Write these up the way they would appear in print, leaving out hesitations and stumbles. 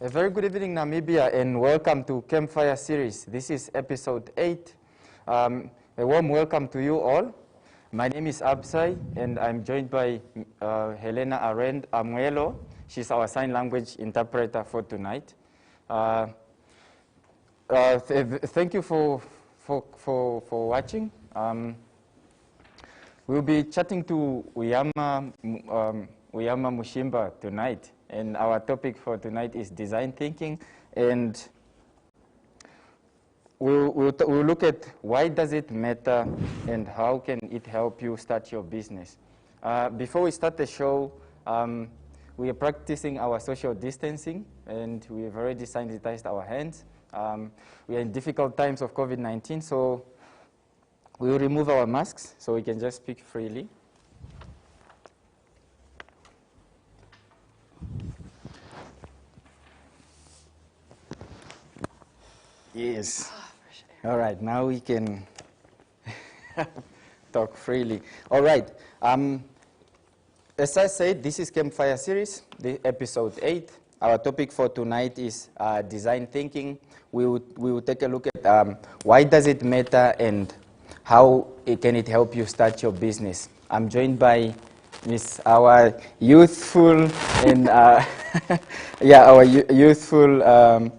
A very good evening, Namibia, and welcome to Campfire Series. This is episode 8. A warm welcome to you all. My name is Absai, and I'm joined by Helena Amuelo. She's our sign language interpreter for tonight. Thank you for watching. We'll be chatting to Ujama Mushimba tonight, and our topic for tonight is design thinking, and we'll look at why does it matter and how can it help you start your business. Before we start the show, we are practicing our social distancing, and we have already sanitized our hands. We are in difficult times of COVID-19, so we will remove our masks so we can just speak freely. Yes. All right, now we can talk freely. All right. As I said, this is Campfire Series, the episode 8. Our topic for tonight is design thinking. We will take a look at why does it matter and how can it help you start your business. I'm joined by our youthful and our youthful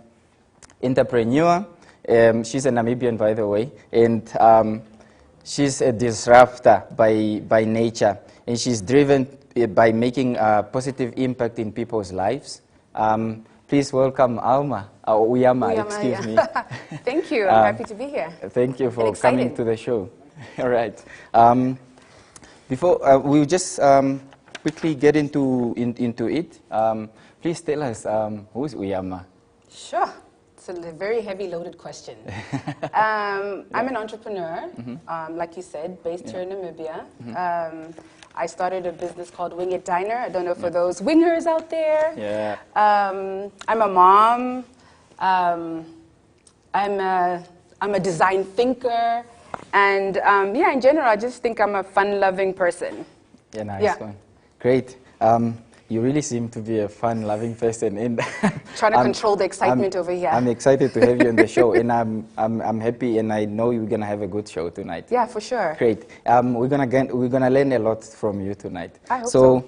entrepreneur. She's a Namibian, by the way, and she's a disruptor by nature, and she's driven by making a positive impact in people's lives. Please welcome Ujama, excuse me. Thank you. I'm happy to be here. Thank you for coming to the show. All right. Before we'll just quickly get into it. Please tell us who's Ujama. Sure. It's a very heavy loaded question. I'm an entrepreneur, like you said, based here in Namibia. I started a business called Wing It Diner. I don't know for those wingers out there. Yeah. I'm a mom. I'm a design thinker, and in general, I just think I'm a fun-loving person. Yeah, nice one. Great. You really seem to be a fun-loving person, and trying to control the excitement over here. I'm excited to have you on the show, and I'm happy, and I know you're gonna have a good show tonight. Yeah, for sure. Great. We're gonna learn a lot from you tonight. I hope so.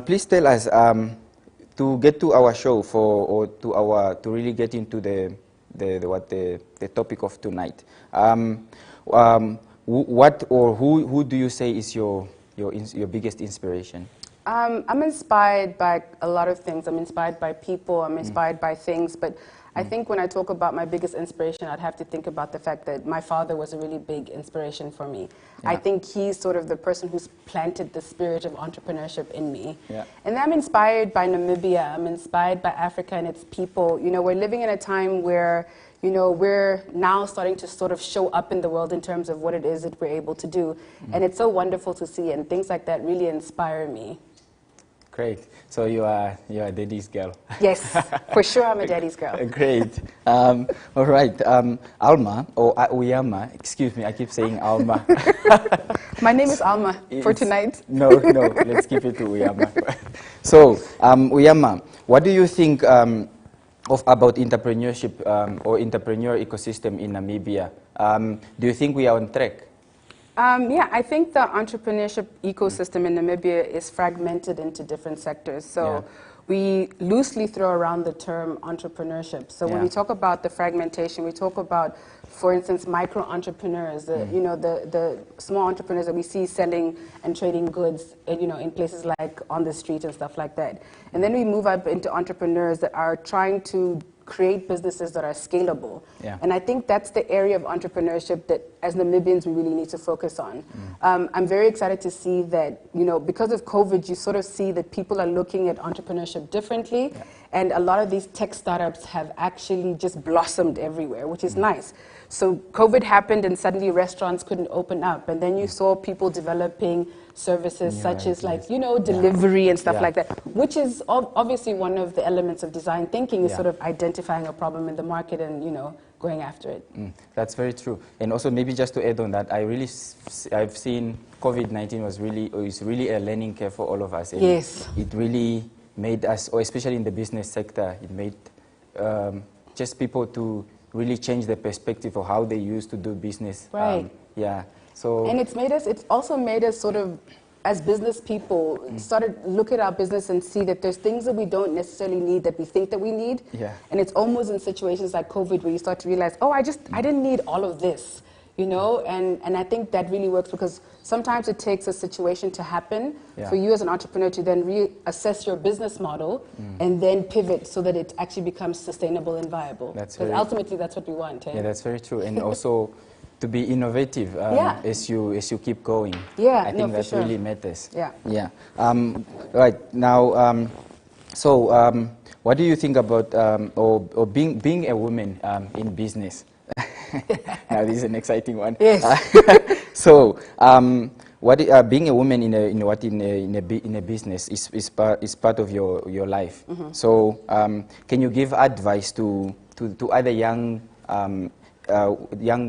Please tell us to get to our show to really get into the topic of tonight. What or who do you say is your biggest inspiration? I'm inspired by a lot of things. I'm inspired by people. I'm inspired by things. But I think when I talk about my biggest inspiration, I'd have to think about the fact that my father was a really big inspiration for me. Yeah. I think he's sort of the person who's planted the spirit of entrepreneurship in me. Yeah. And I'm inspired by Namibia. I'm inspired by Africa and its people. You know, we're living in a time where, you know, we're now starting to sort of show up in the world in terms of what it is that we're able to do. And it's so wonderful to see, and things like that really inspire me. Great. So you are a daddy's girl. Yes, for sure I'm a daddy's girl. Great. All right. Alma, or Ujama, excuse me, I keep saying Alma. My name is Alma for tonight. No, let's keep it to Ujama. So, Ujama, what do you think about entrepreneurship or entrepreneur ecosystem in Namibia? Do you think we are on track? I think the entrepreneurship ecosystem in Namibia is fragmented into different sectors. So we loosely throw around the term entrepreneurship. So when we talk about the fragmentation, we talk about, for instance, micro entrepreneurs, the small entrepreneurs that we see selling and trading goods, in places like on the street and stuff like that. And then we move up into entrepreneurs that are trying to create businesses that are scalable. Yeah. And I think that's the area of entrepreneurship that, as Namibians, we really need to focus on. I'm very excited to see that, because of COVID, you sort of see that people are looking at entrepreneurship differently. Yeah. And a lot of these tech startups have actually just blossomed everywhere, which is nice. So COVID happened and suddenly restaurants couldn't open up. And then you saw people developing services such as delivery and stuff like that, which is obviously one of the elements of design thinking is sort of identifying a problem in the market and, going after it. That's very true. And also maybe just to add on that, I've seen COVID-19 is really a learning curve for all of us. And yes. It really made us, or especially in the business sector, it made just people to really change the perspective of how they used to do business. Right. Yeah. So. And it's also made us sort of, as business people, started look at our business and see that there's things that we don't necessarily need that we think that we need. Yeah. And it's almost in situations like COVID where you start to realize, oh, I didn't need all of this, you know? And I think that really works because sometimes it takes a situation to happen for you as an entrepreneur to then reassess your business model and then pivot so that it actually becomes sustainable and viable. Because ultimately that's what we want. Eh? Yeah, that's very true. And also, to be innovative as you keep going. Yeah, I think that sure. really matters. Yeah. Yeah. Right now, what do you think about or being a woman in business? Now this is an exciting one. Yes. So, being a woman in a business is part of your life. So, can you give advice to other young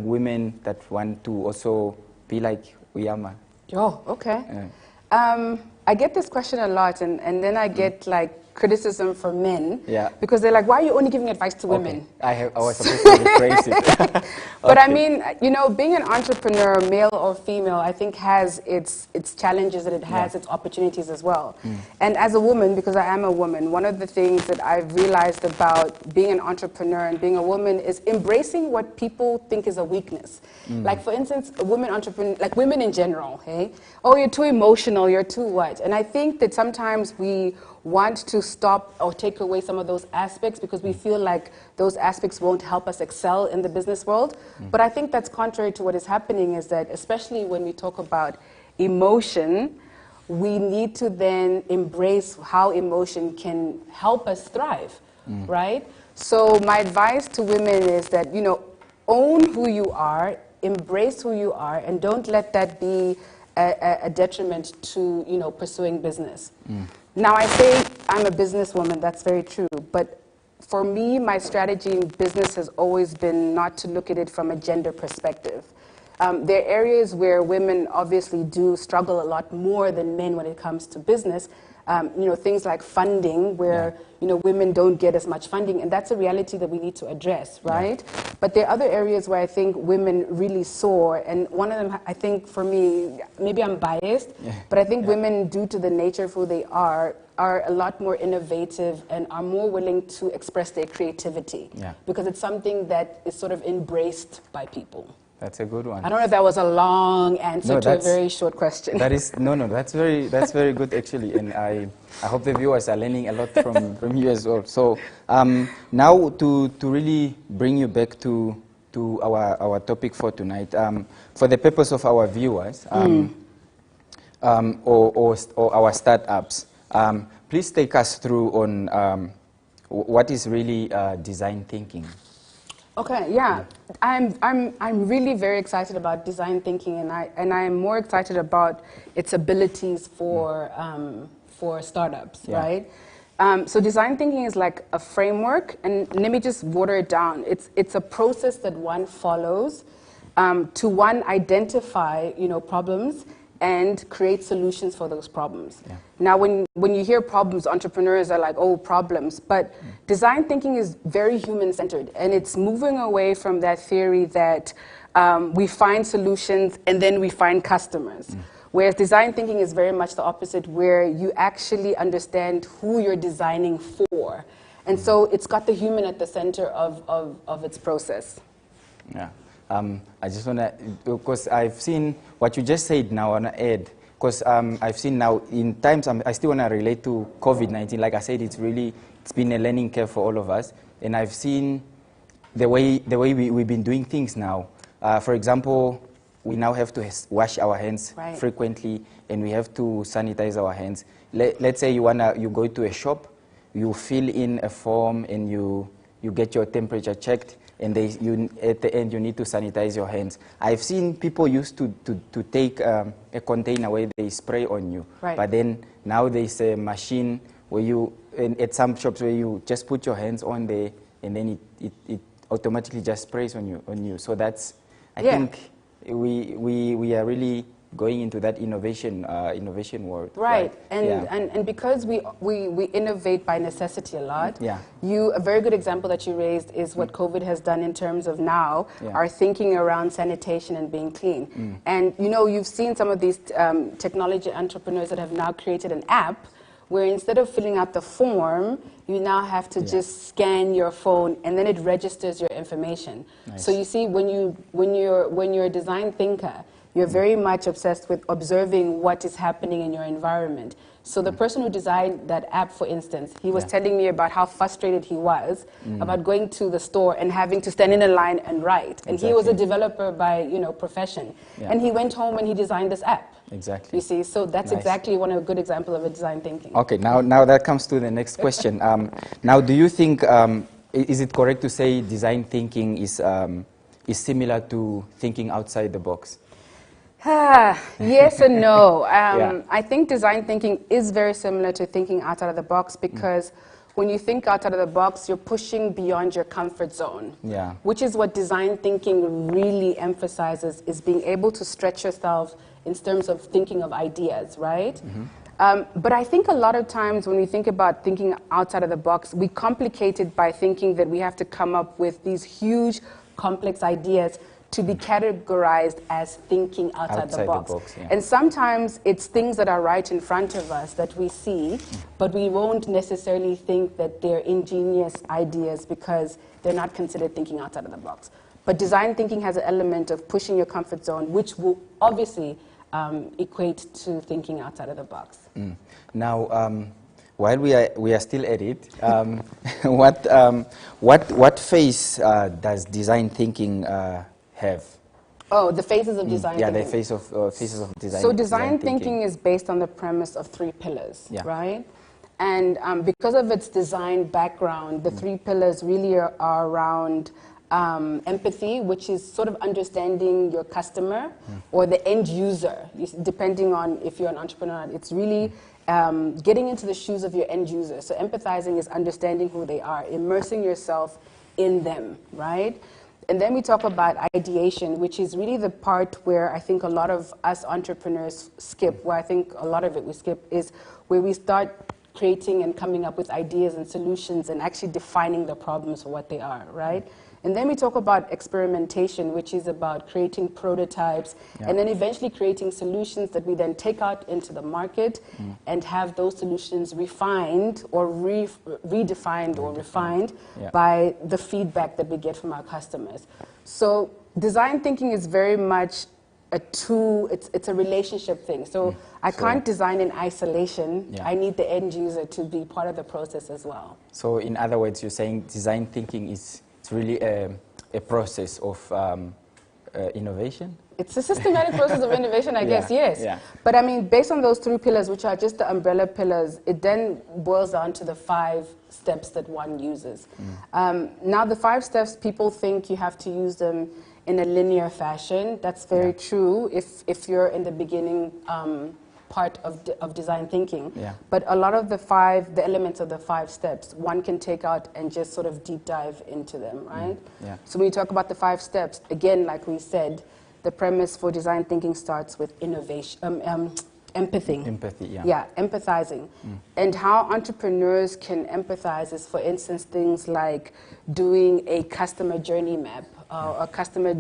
women that want to also be like Ujama? Oh, okay. I get this question a lot, and then I get like criticism from men because they're like, why are you only giving advice to women? I was supposed to rephrase it. But I mean, you know, being an entrepreneur, male or female, I think has its challenges and it has its opportunities as well. And as a woman, because I am a woman, one of the things that I've realized about being an entrepreneur and being a woman is embracing what people think is a weakness. Like for instance, a woman entrepreneur, like women in general, hey? Oh, you're too emotional, you're too what? And I think that sometimes we want to stop or take away some of those aspects because we feel like those aspects won't help us excel in the business world. But I think that's contrary to what is happening is that, especially when we talk about emotion, we need to then embrace how emotion can help us thrive, right? So my advice to women is that, you know, own who you are, embrace who you are, and don't let that be a detriment to, you know, pursuing business. Now, I say I'm a businesswoman, that's very true, but for me, my strategy in business has always been not to look at it from a gender perspective. There are areas where women obviously do struggle a lot more than men when it comes to business. You know, things like funding, where you know, women don't get as much funding, and that's a reality that we need to address, right? But there are other areas where I think women really soar, and one of them, I think for me, maybe I'm biased, but I think women, due to the nature of who they are a lot more innovative and are more willing to express their creativity, because it's something that is sort of embraced by people. That's a good one. I don't know if that was a long answer to a very short question. That is that's very good actually, and I hope the viewers are learning a lot from you as well. So now to really bring you back to our topic for tonight, for the purpose of our viewers or our startups, please take us through on what is really design thinking. Okay, yeah, I'm really very excited about design thinking, and I'm more excited about its abilities for startups, right? So design thinking is like a framework, and let me just water it down. It's a process that one follows to one identify, you know, problems and create solutions for those problems. Now, when you hear problems, entrepreneurs are like, oh, problems. But design thinking is very human-centered, and it's moving away from that theory that we find solutions and then we find customers. Whereas design thinking is very much the opposite, where you actually understand who you're designing for. And so it's got the human at the center of its process. Yeah. I just want to, because I've seen what you just said now on ad, because I've seen now in times, I still want to relate to COVID-19. Like I said, it's been a learning curve for all of us. And I've seen the way we've been doing things now. For example, we now have to wash our hands frequently, and we have to sanitize our hands. Let's say you go to a shop, you fill in a form, and you get your temperature checked, and at the end you need to sanitize your hands. I've seen people used to take a container where they spray on you, but then now there's a machine where at some shops where you just put your hands on there, and then it automatically just sprays on you. So that's, I think we are really going into that innovation world. Right, and because we innovate by necessity a lot, a very good example that you raised is what COVID has done in terms of now our thinking around sanitation and being clean. And you've seen some of these technology entrepreneurs that have now created an app where instead of filling out the form, you now have to just scan your phone and then it registers your information. Nice. So you see, when you're a design thinker, you're very much obsessed with observing what is happening in your environment. So the person who designed that app, for instance, he was telling me about how frustrated he was about going to the store and having to stand in a line and write. And he was a developer by profession. And he went home and he designed this app. Exactly. You see, so that's exactly a good example of a design thinking. Okay, now that comes to the next question. Now, do you think, is it correct to say design thinking is similar to thinking outside the box? Yes and no. I think design thinking is very similar to thinking outside of the box because when you think outside of the box, you're pushing beyond your comfort zone, which is what design thinking really emphasizes, is being able to stretch yourself in terms of thinking of ideas, right? But I think a lot of times when we think about thinking outside of the box, we complicate it by thinking that we have to come up with these huge, complex ideas to be categorized as thinking outside the box. And sometimes it's things that are right in front of us that we see, but we won't necessarily think that they're ingenious ideas because they're not considered thinking outside of the box. But design thinking has an element of pushing your comfort zone, which will obviously equate to thinking outside of the box. Now, while we are still at it, what phase does design thinking have? Oh, the phases of design thinking. Yeah, the phases of design. So design thinking is based on the premise of 3 pillars, right? And because of its design background, the 3 pillars really are around empathy, which is sort of understanding your customer or the end user, depending on if you're an entrepreneur. It's really getting into the shoes of your end user. So empathizing is understanding who they are, immersing yourself in them, right? And then we talk about ideation, which is really the part where I think a lot of us entrepreneurs skip, where I think a lot of it we skip, is where we start creating and coming up with ideas and solutions and actually defining the problems for what they are, right? And then we talk about experimentation, which is about creating prototypes and then eventually creating solutions that we then take out into the market and have those solutions refined or redefined or refined by the feedback that we get from our customers. So design thinking is very much it's a relationship thing. So I can't design in isolation. I need the end user to be part of the process as well. So in other words, you're saying design thinking is really a process of innovation? It's a systematic process of innovation, I guess, yes. But I mean, based on those 3 pillars, which are just the umbrella pillars, it then boils down to the 5 steps that one uses. Now, the 5 steps, people think you have to use them in a linear fashion. That's very true if you're in the beginning part of design thinking. But a lot of the elements of the 5 steps, one can take out and just sort of deep dive into them, right? So when you talk about the 5 steps, again, like we said, the premise for design thinking starts with innovation, empathy. Empathizing. And how entrepreneurs can empathize is, for instance, things like doing a customer journey map, a customer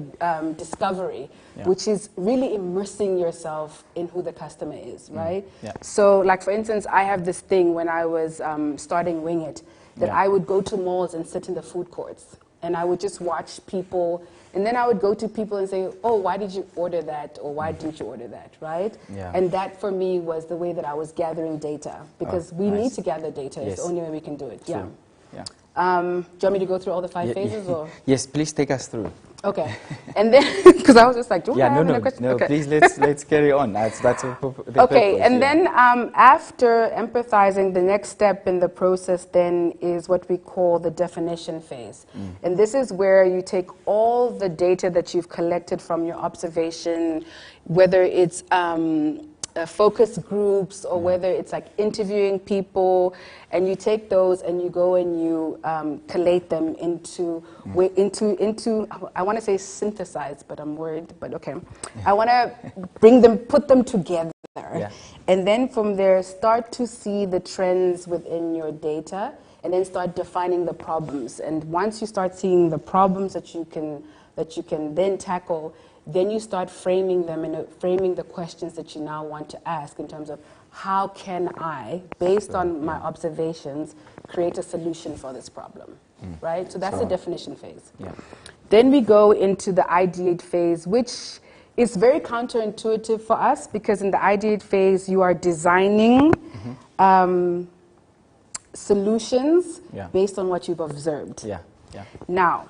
discovery, which is really immersing yourself in who the customer is, right? So, like, for instance, I have this thing when I was starting Wing It, that I would go to malls and sit in the food courts, and I would just watch people, and then I would go to people and say, oh, why did you order that, or why didn't you order that, right? And that, for me, was the way that I was gathering data, because we need to gather data. It's the only way we can do it. Do you want me to go through all the 5 phases? Or? Yes, please take us through. Okay. And then, because I was just like, do I have a question? No, please, let's carry on. That's the okay, and then after empathizing, the next step in the process then is what we call the definition phase. And this is where you take all the data that you've collected from your observation, whether it's focus groups, or whether it's like interviewing people, and you take those and you go and you collate them into I want to say synthesize, but I'm worried, but okay. I want to put them together, and then from there start to see the trends within your data, and then start defining the problems. And once you start seeing the problems that you can then tackle, then you start framing them and framing the questions that you now want to ask in terms of how can I, based on my observations, create a solution for this problem, right? So that's the definition phase. Then we go into the ideate phase, which is very counterintuitive for us, because in the ideate phase, you are designing solutions based on what you've observed. Now,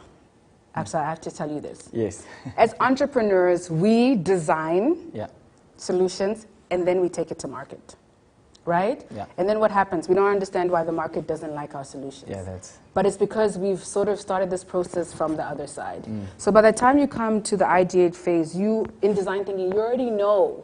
I'm sorry, I have to tell you this. Yes. As entrepreneurs, we design solutions and then we take it to market, right? And then what happens? We don't understand why the market doesn't like our solutions. But it's because we've sort of started this process from the other side. So by the time you come to the ideate phase, in design thinking, you already know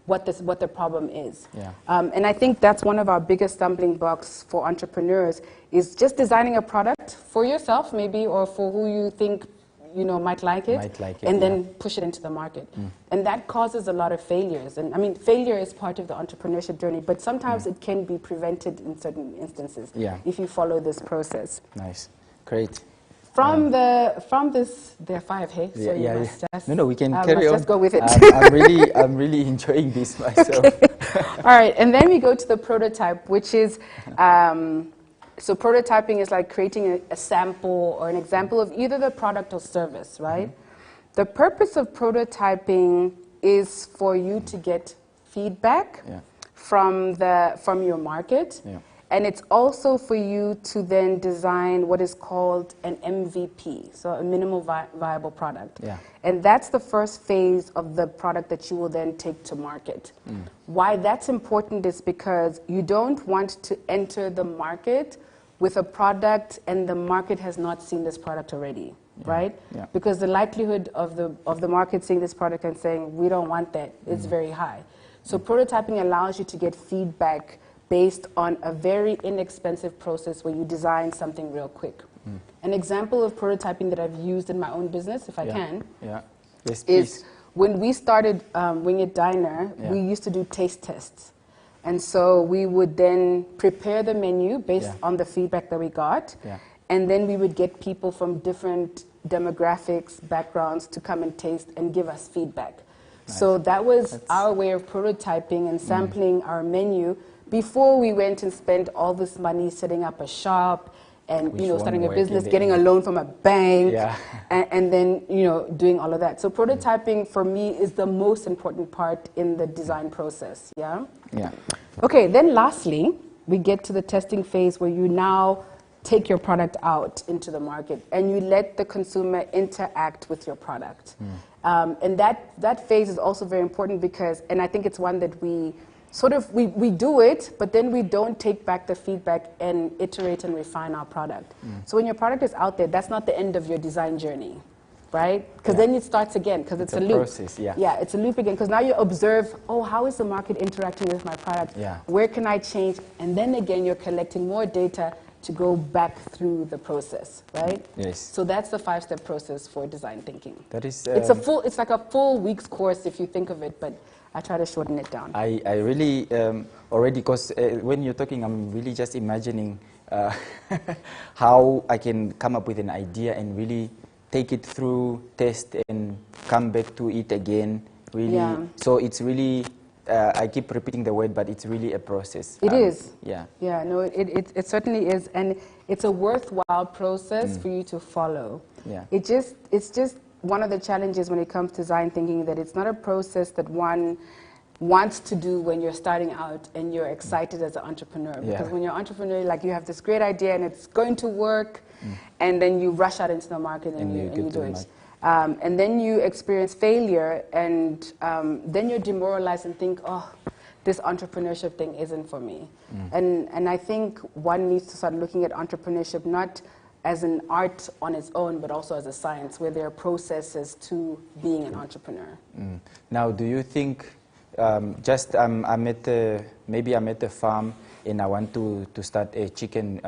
what the problem is. And I think that's one of our biggest stumbling blocks for entrepreneurs, is just designing a product for yourself maybe, or for who you think might like it, and then push it into the market. And that causes a lot of failures. And I mean, failure is part of the entrepreneurship journey, but sometimes it can be prevented in certain instances if you follow this process. Nice. Great. From this, there are 5, hey? So No, we can carry on. Let's go with it. I'm really enjoying this myself. All right, and then we go to the prototype, which is, so prototyping is like creating a sample or an example of either the product or service, right? The purpose of prototyping is for you to get feedback from your market. And it's also for you to then design what is called an MVP, so a minimal viable product. And that's the first phase of the product that you will then take to market. Why that's important is because you don't want to enter the market with a product and the market has not seen this product already, right? Because the likelihood of the market seeing this product and saying, we don't want that, is very high. So prototyping allows you to get feedback based on a very inexpensive process where you design something real quick. An example of prototyping that I've used in my own business, if I can, is when we started Wing It Diner, we used to do taste tests. And so we would then prepare the menu based on the feedback that we got, and then we would get people from different demographics, backgrounds to come and taste and give us feedback. So that was our way of prototyping and sampling our menu before we went and spent all this money setting up a shop and starting a business, getting a loan from a bank, and then doing all of that. So prototyping for me is the most important part in the design process. Okay, then lastly, we get to the testing phase where you now take your product out into the market and you let the consumer interact with your product. And that phase is also very important because, and I think it's one that we do it, but then we don't take back the feedback and iterate and refine our product. So when your product is out there, that's not the end of your design journey, right? Because then it starts again, because it's a loop. Process, it's a loop again, because now you observe, how is the market interacting with my product? Where can I change? And then again, you're collecting more data to go back through the process, right? So that's the 5-step process for design thinking. That is. It's like a full week's course if you think of it, but I try to shorten it down. I really already, because when you're talking, I'm really just imagining how I can come up with an idea and really take it through, test, and come back to it again. Really, so it's really. I keep repeating the word, but it's really a process. It is. No, it certainly is, and it's a worthwhile process for you to follow. It's just one of the challenges when it comes to design thinking, that it's not a process that one wants to do when you're starting out and you're excited as an entrepreneur. Because when you're an entrepreneur, like, you have this great idea and it's going to work, and then you rush out into the market and you do it. And then you experience failure, and then you're demoralized and think, this entrepreneurship thing isn't for me. And I think one needs to start looking at entrepreneurship not as an art on its own, but also as a science, where there are processes to being an entrepreneur. Now, do you think I'm at maybe I'm at a farm and I want to start a chicken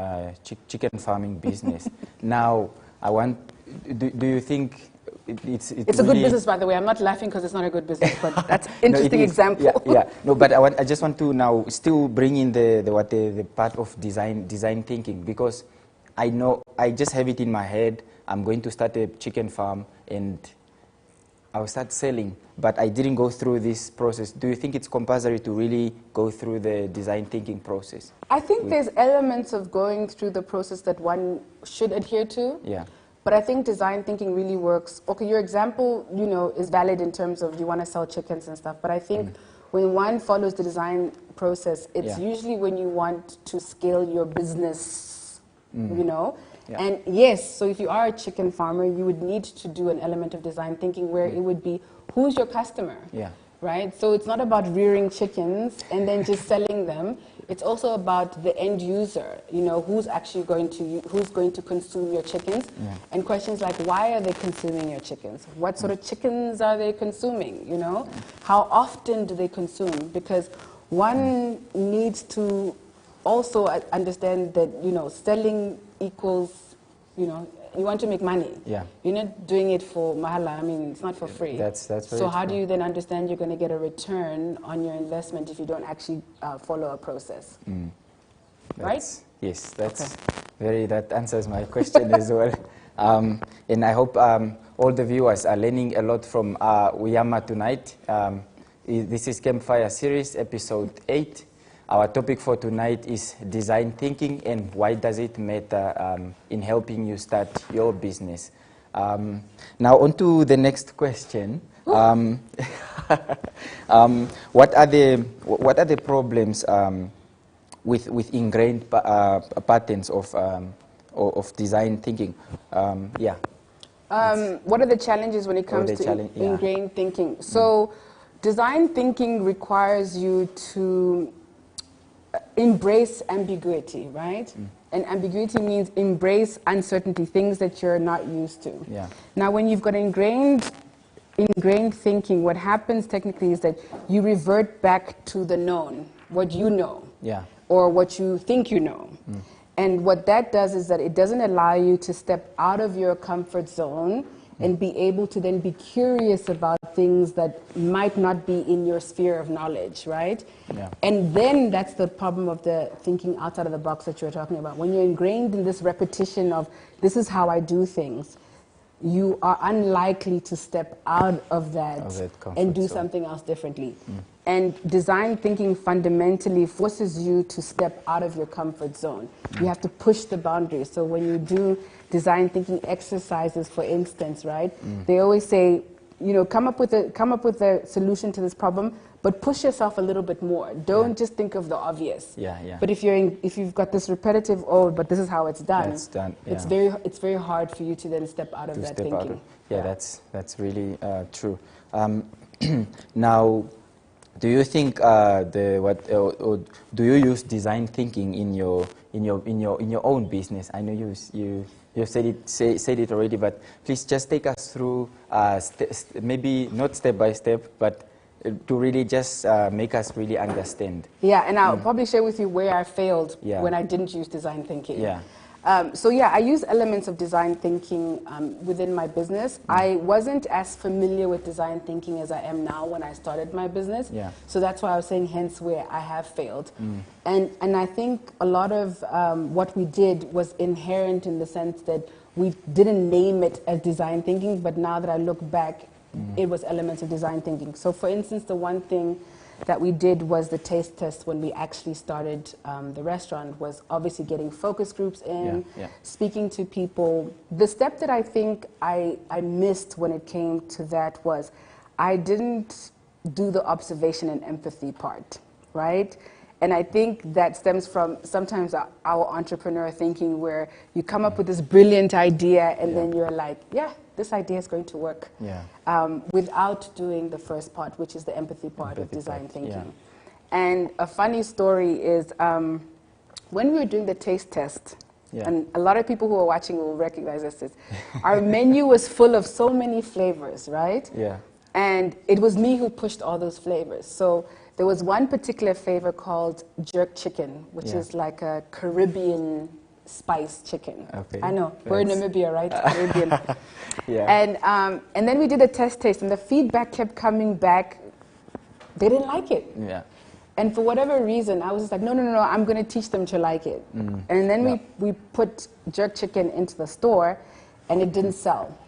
farming business. Now, do you think it's a really good business, by the way? I'm not laughing because it's not a good business, but that's an no, interesting example. Yeah. No, but I just want to now still bring in the part of design thinking, because I just have it in my head. I'm going to start a chicken farm and I'll start selling, but I didn't go through this process. Do you think it's compulsory to really go through the design thinking process? I think there's elements of going through the process that one should adhere to. Yeah. But I think design thinking really works. Okay, your example, is valid in terms of you want to sell chickens and stuff. But I think when one follows the design process, it's usually when you want to scale your business, Yeah. And yes, so if you are a chicken farmer, you would need to do an element of design thinking where it would be, who's your customer? Yeah. Right? So it's not about rearing chickens and then just selling them. It's also about the end user, who's actually going to consume your chickens. Yeah. And questions like, why are they consuming your chickens? What sort of chickens are they consuming, How often do they consume? Because one needs to also understand that, selling equals, you want to make money. Yeah. You're not doing it for mahala. I mean, it's not for free. That's very So how true. do you then understand you're going to get a return on your investment if you don't actually follow a process? Right? Yes, that answers my question as well. And I hope all the viewers are learning a lot from Ujama tonight. This is Campfire Series, episode 8. Our topic for tonight is design thinking and why does it matter in helping you start your business. Now on to the next question. What are the problems with ingrained patterns of design thinking? What are the challenges when it comes to ingrained thinking? So design thinking requires you to embrace ambiguity, right? And ambiguity means embrace uncertainty, things that you're not used to. Yeah. Now, when you've got ingrained thinking, what happens technically is that you revert back to the known, what you know, or what you think you know. And what that does is that it doesn't allow you to step out of your comfort zone and be able to then be curious about things that might not be in your sphere of knowledge, right? Yeah. And then that's the problem of the thinking outside of the box that you were talking about. When you're ingrained in this repetition of, this is how I do things, you are unlikely to step out of that and do something else differently. And design thinking fundamentally forces you to step out of your comfort zone. You have to push the boundaries. So when you do design thinking exercises, for instance, right, they always say, come up with a solution to this problem, but push yourself a little bit more. Don't just think of the obvious. But if you've got this repetitive, but this is how it's done. It's very hard for you to then step out of that thinking. That's really true. Now, do you think do you use design thinking in your own business? I know you said it already, but please just take us through maybe not step by step, but to really just make us really understand. Yeah, and I'll probably share with you where I failed when I didn't use design thinking. Yeah. I use elements of design thinking within my business. I wasn't as familiar with design thinking as I am now when I started my business. Yeah. So that's why I was saying hence where I have failed. And I think a lot of what we did was inherent in the sense that we didn't name it as design thinking, but now that I look back, it was elements of design thinking. So for instance, the one thing that we did was the taste test when we actually started the restaurant was obviously getting focus groups in, speaking to people. The step that I think I missed when it came to that was I didn't do the observation and empathy part, right? And I think that stems from sometimes our entrepreneur thinking where you come up with this brilliant idea and then you're like, this idea is going to work, without doing the first part, which is the empathy part of design thinking. And a funny story is when we were doing the taste test, and a lot of people who are watching will recognize this, our menu was full of so many flavors, right? Yeah. And it was me who pushed all those flavors. So there was one particular flavor called jerk chicken, which is like a Caribbean spice chicken. Okay. I know, we're in Namibia, right? Caribbean. Yeah. And then we did a test taste, and the feedback kept coming back. They didn't like it. Yeah. And for whatever reason, I was just like, no, I'm going to teach them to like it. And then we put jerk chicken into the store, and it didn't sell.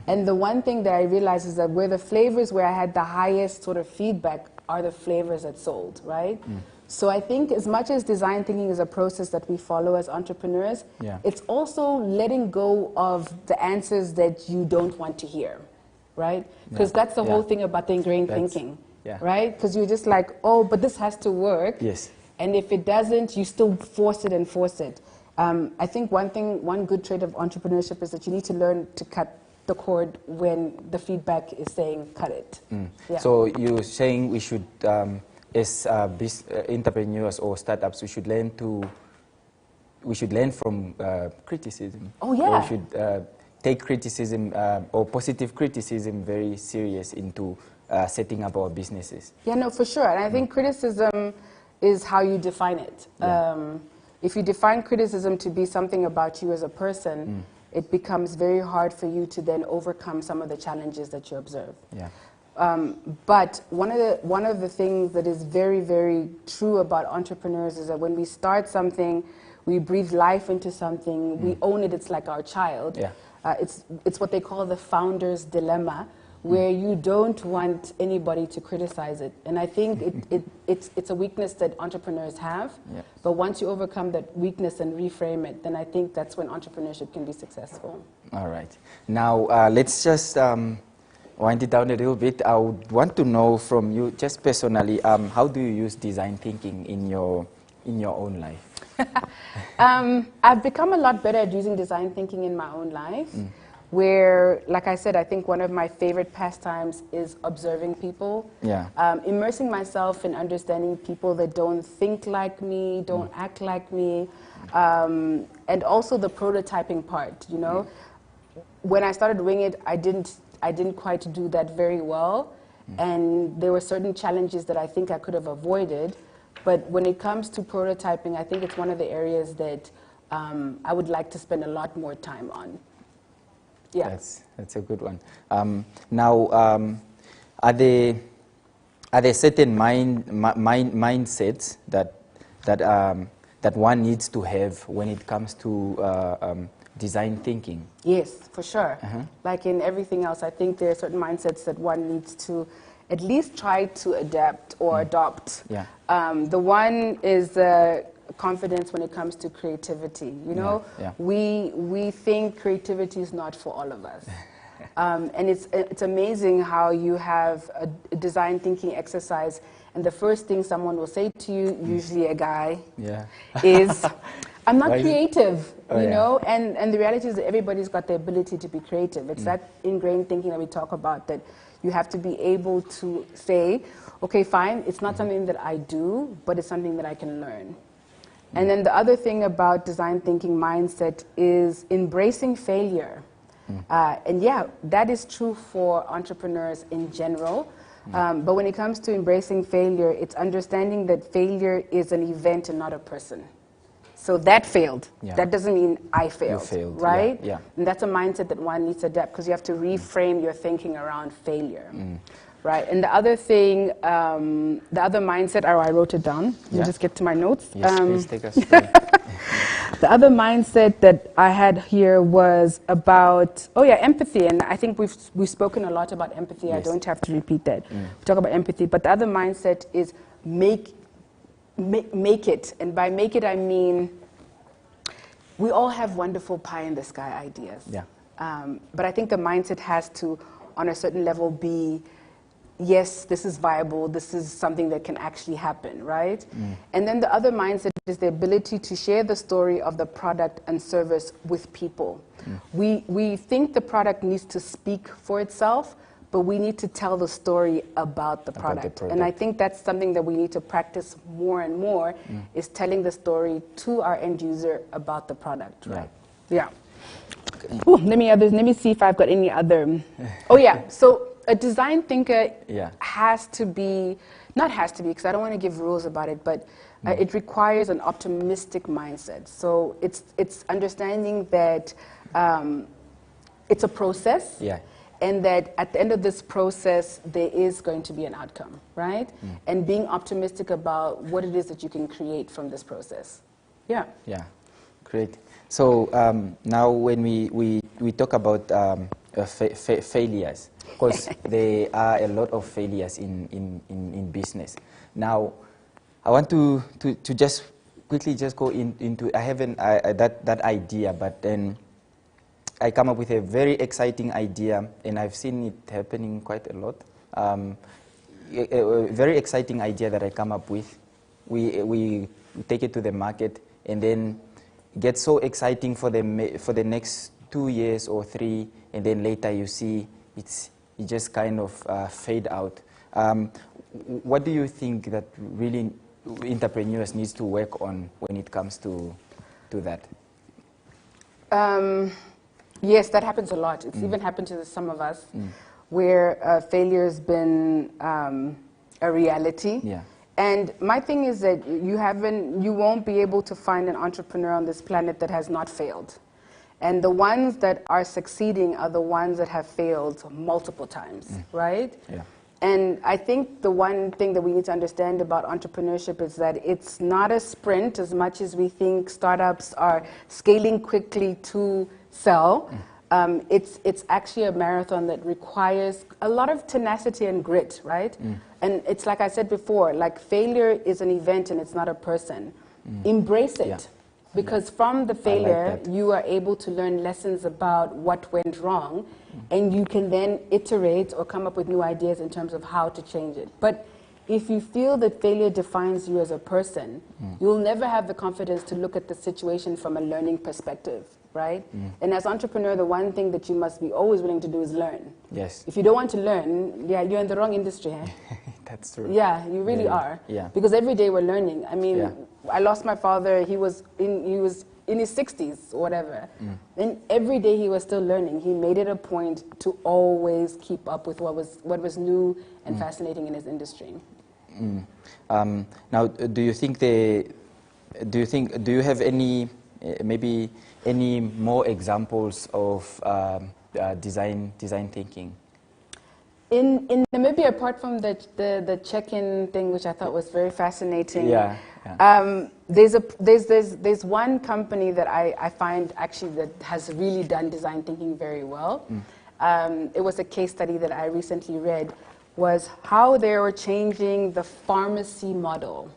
And the one thing that I realized is that where the flavors where I had the highest sort of feedback are the flavors that sold, right? So I think as much as design thinking is a process that we follow as entrepreneurs, it's also letting go of the answers that you don't want to hear, right? Because that's the whole thing about the ingrained thinking, right? Because you're just like, oh, but this has to work. Yes. And if it doesn't, you still force it and force it. I think one good trait of entrepreneurship is that you need to learn to cut the cord when the feedback is saying cut it. Yeah. So you're saying we should, as entrepreneurs or startups, we should learn from criticism. Oh yeah. Or we should take criticism or positive criticism very serious into setting up our businesses. Yeah, no, for sure. And I think criticism is how you define it. If you define criticism to be something about you as a person, it becomes very hard for you to then overcome some of the challenges that you observe. Yeah. But one of the things that is very, very true about entrepreneurs is that when we start something, we breathe life into something, we own it, it's like our child. Yeah. It's what they call the founder's dilemma, where you don't want anybody to criticize it. And I think it's a weakness that entrepreneurs have. Yeah. But once you overcome that weakness and reframe it, then I think that's when entrepreneurship can be successful. All right. Now, let's just wind it down a little bit. I would want to know from you, just personally, how do you use design thinking in your own life? I've become a lot better at using design thinking in my own life. Where, like I said, I think one of my favorite pastimes is observing people. Yeah. Immersing myself in understanding people that don't think like me, don't act like me, and also the prototyping part, you know. When I started Wing It, I didn't quite do that very well, and there were certain challenges that I think I could have avoided. But when it comes to prototyping, I think it's one of the areas that I would like to spend a lot more time on. Yeah. That's a good one. Now, are there certain mindsets that one needs to have when it comes to design thinking? Yes, for sure. Like in everything else, I think there are certain mindsets that one needs to at least try to adapt or adopt. Yeah. The one is confidence when it comes to creativity. You know, we think creativity is not for all of us. And it's amazing how you have a design thinking exercise, and the first thing someone will say to you, usually a guy, is, I'm not creative, you know? And the reality is that everybody's got the ability to be creative. It's that ingrained thinking that we talk about, that you have to be able to say, okay, fine, it's not something that I do, but it's something that I can learn. And then the other thing about design thinking mindset is embracing failure. And yeah, that is true for entrepreneurs in general. But when it comes to embracing failure, it's understanding that failure is an event and not a person. So that failed. That doesn't mean I failed, you failed, right? Yeah. And that's a mindset that one needs to adapt, because you have to reframe your thinking around failure. Right, and the other thing, the other mindset, I wrote it down. Let me just get to my notes. Yes, please take us through. The other mindset that I had here was about, empathy. And I think we've spoken a lot about empathy. I don't have to repeat that. We talk about empathy. But the other mindset is make it. And by make it, I mean, we all have wonderful pie in the sky ideas. But I think the mindset has to, on a certain level, be, yes, this is viable, this is something that can actually happen, right? And then the other mindset is the ability to share the story of the product and service with people. We think the product needs to speak for itself, but we need to tell the story about the product. And I think that's something that we need to practice more and more, is telling the story to our end user about the product, right? Yeah. Ooh, let me see if I've got any other. So a design thinker has to be, not has to be, because I don't want to give rules about it, but it requires an optimistic mindset. So it's understanding that it's a process, and that at the end of this process, there is going to be an outcome, right? And being optimistic about what it is that you can create from this process. Yeah. Yeah, great. So now when we talk about failures, because there are a lot of failures in business. Now, I want to just quickly just go into, I haven't that idea, but then I come up with a very exciting idea, and I've seen it happening quite a lot. A very exciting idea that I come up with. We take it to the market, and then get so exciting for the next 2 years or 3, and then later you see it just kind of fade out. What do you think that really entrepreneurs needs to work on when it comes to that? Yes, that happens a lot. It's even happened to some of us, where failure has been a reality. Yeah. And my thing is that you won't be able to find an entrepreneur on this planet that has not failed. And the ones that are succeeding are the ones that have failed multiple times, right? Yeah. And I think the one thing that we need to understand about entrepreneurship is that it's not a sprint as much as we think startups are scaling quickly to sell. It's actually a marathon that requires a lot of tenacity and grit, right? And it's like I said before, like failure is an event and it's not a person. Embrace it. Yeah. Because from the failure, like that. you are able to learn lessons about what went wrong, and you can then iterate or come up with new ideas in terms of how to change it. But if you feel that failure defines you as a person, you'll never have the confidence to look at the situation from a learning perspective, right? And as entrepreneur, the one thing that you must be always willing to do is learn. Yes. If you don't want to learn, you're in the wrong industry. Eh? That's true. Yeah, you really are. Yeah. Because every day we're learning. I mean, I lost my father. He was in his 60s or whatever. And every day he was still learning. He made it a point to always keep up with what was new and fascinating in his industry. Now, do you have any maybe any more examples of design thinking? In Namibia, apart from the check-in thing, which I thought was very fascinating, there's one company that I find actually that has really done design thinking very well. It was a case study that I recently read, was how they were changing the pharmacy model.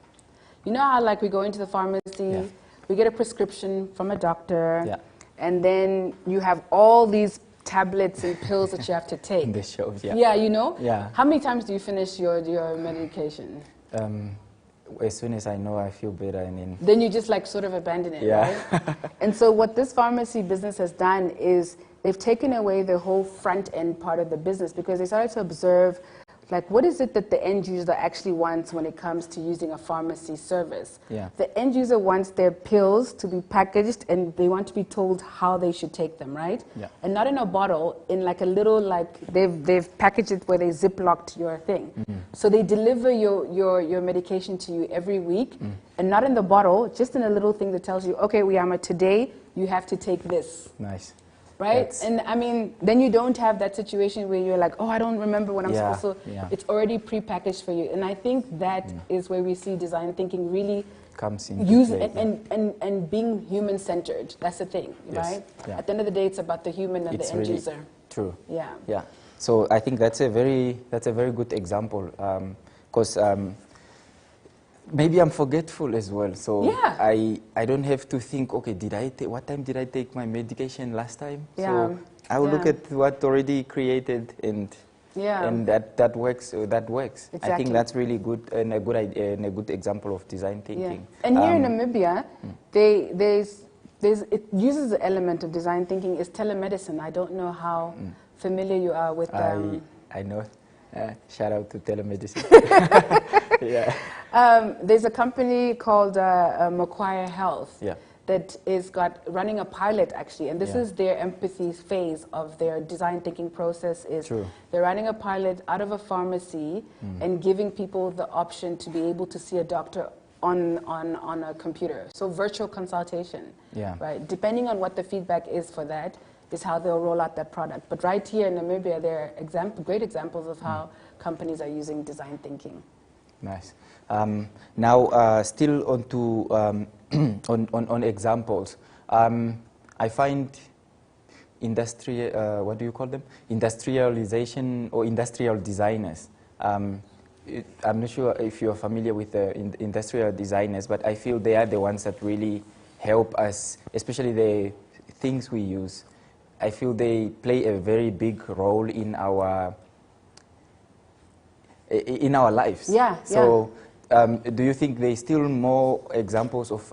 You know how like we go into the pharmacy, we get a prescription from a doctor, and then you have all these tablets and pills that you have to take. The shelves, Yeah, you know? Yeah. How many times do you finish your medication? As soon as I know I feel better, and then you just like sort of abandon it, right? And so what this pharmacy business has done is they've taken away the whole front end part of the business, because they started to observe like what is it that the end user actually wants when it comes to using a pharmacy service. The end user wants their pills to be packaged, and they want to be told how they should take them, right? And not in a bottle, in like a little, like they've packaged it where they ziplocked your thing. So they deliver your medication to you every week, and not in the bottle, just in a little thing that tells you, okay, Ujama, today you have to take this. Nice. Right? And I mean, then you don't have that situation where you're like, oh, I don't remember what I'm supposed to. It's already pre-packaged for you. And I think that is where we see design thinking really comes in. And being human-centered. That's the thing, right? At the end of the day, it's about the human and the end user. True. Yeah. So I think that's a very good example, because maybe I'm forgetful as well, so I don't have to think, okay, what time did I take my medication last time? So I will look at what already created, and that works. Exactly. I think that's really good, and a good idea, and a good example of design thinking. And here in Namibia, it uses the element of design thinking is telemedicine. I don't know how familiar you are with I know. Shout out to telemedicine. There's a company called Macquarie Health that is running a pilot actually, and this is their empathy phase of their design thinking process. They're running a pilot out of a pharmacy and giving people the option to be able to see a doctor on a computer. So virtual consultation, right? Depending on what the feedback is for that, is how they'll roll out that product. But right here in Namibia, there are great examples of how companies are using design thinking. Nice. Now, still onto on examples. I find what do you call them? Industrialization or industrial designers. I'm not sure if you're familiar with the industrial designers, but I feel they are the ones that really help us, especially the things we use. I feel they play a very big role in our lives. So, do you think there's still more examples of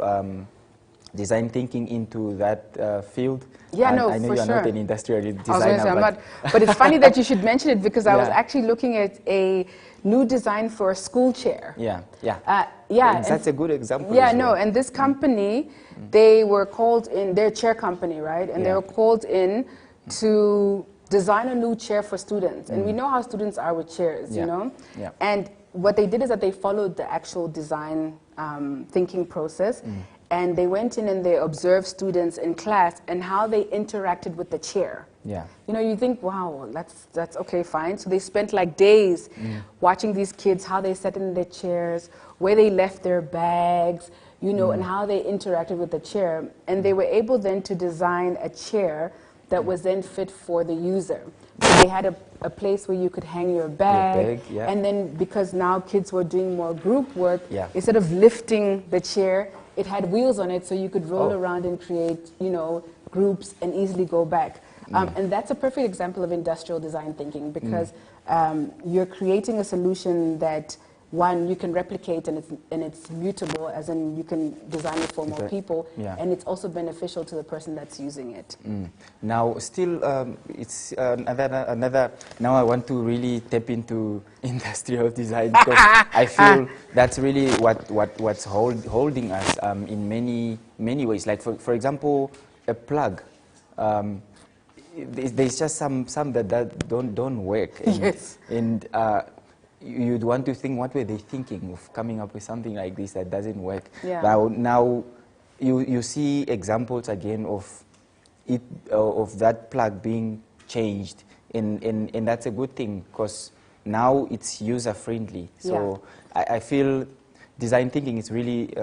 design thinking into that field? Yeah, I know you're not an industrial designer. But it's funny that you should mention it, because I was actually looking at a new design for a school chair. That's a good example. And this company, they were called in, their chair company, right? And they were called in to design a new chair for students. And we know how students are with chairs, you know? And what they did is that they followed the actual design thinking process. And they went in and they observed students in class and how they interacted with the chair. You know, you think, wow, that's okay, fine. So they spent like days watching these kids, how they sat in their chairs, where they left their bags, you know, and how they interacted with the chair. And they were able then to design a chair that was then fit for the user. So they had a place where you could hang your bag. And then because now kids were doing more group work, instead of lifting the chair, it had wheels on it so you could roll around and create, you know, groups and easily go back. And that's a perfect example of industrial design thinking, because you're creating a solution that, one, you can replicate and it's mutable, as in you can design it for more people, and it's also beneficial to the person that's using it. Now, still, it's another. Now, I want to really tap into industrial design, because I feel that's really what's holding us in many ways. Like for example, a plug. There's just some that don't work. And, and you'd want to think, what were they thinking of coming up with something like this that doesn't work? Now you see examples again of that plug being changed, and that's a good thing, because now it's user friendly. So I feel design thinking is really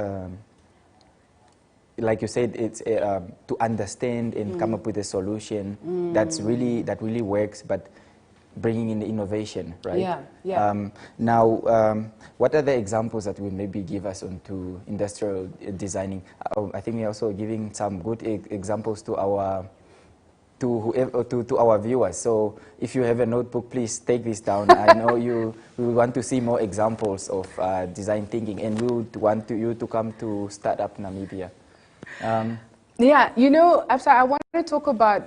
like you said, it's to understand and come up with a solution that really works, but bringing in the innovation, right? Now, what are the examples that will maybe give us onto industrial designing? I think we're also giving some good examples to our viewers. So if you have a notebook, please take this down. I know we want to see more examples of design thinking, and we would want you to come to Startup Namibia. You know, I want to talk about